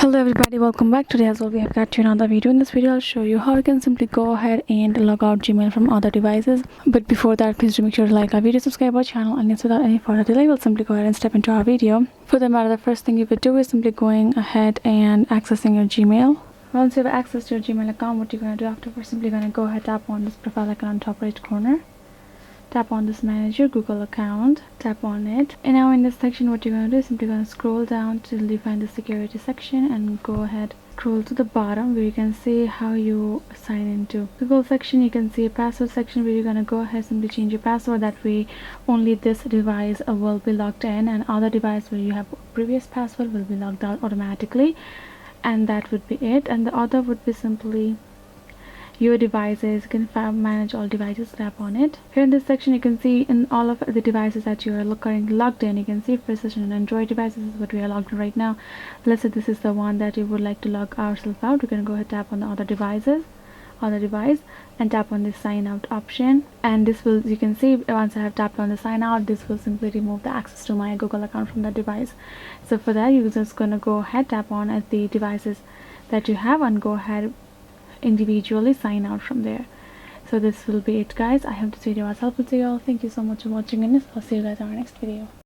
Hello everybody, welcome back. Today as well we have got to another video. In this video I'll show you how you can simply go ahead and log out Gmail from other devices. But before that, please do make sure to like our video, subscribe our channel, and yes, without any further delay we'll simply go ahead and step into our video. For the matter, the first thing you would do is simply going ahead and accessing your Gmail. Once you have access to your Gmail account, what you're going to do afterwards, simply going to go ahead, tap on this profile icon on top right corner. Tap on this manage your Google account, tap on it, and now in this section what you're going to do is simply going to scroll down till you find the security section and go ahead, scroll to the bottom where you can see how you sign into Google section. You can see a password section where you're going to go ahead, simply change your password. That way only this device will be logged in, and other device where you have previous password will be logged out automatically, and that would be it. And the other would be simply your devices. You can manage all devices, tap on it. Here in this section you can see in all of the devices that you are currently logged in. You can see precision and Android devices is what we are logged in right now. Let's say this is the one that you would like to log ourselves out. We can go ahead, tap on the other device, and tap on the sign out option, and this will, you can see once I have tapped on the sign out, this will simply remove the access to my Google account from that device. So for that you're just gonna go ahead, tap on at the devices that you have and go ahead individually sign out from there. So this will be it, guys. I hope this video was helpful to you all. Thank you so much for watching, and I'll see you guys in our next video.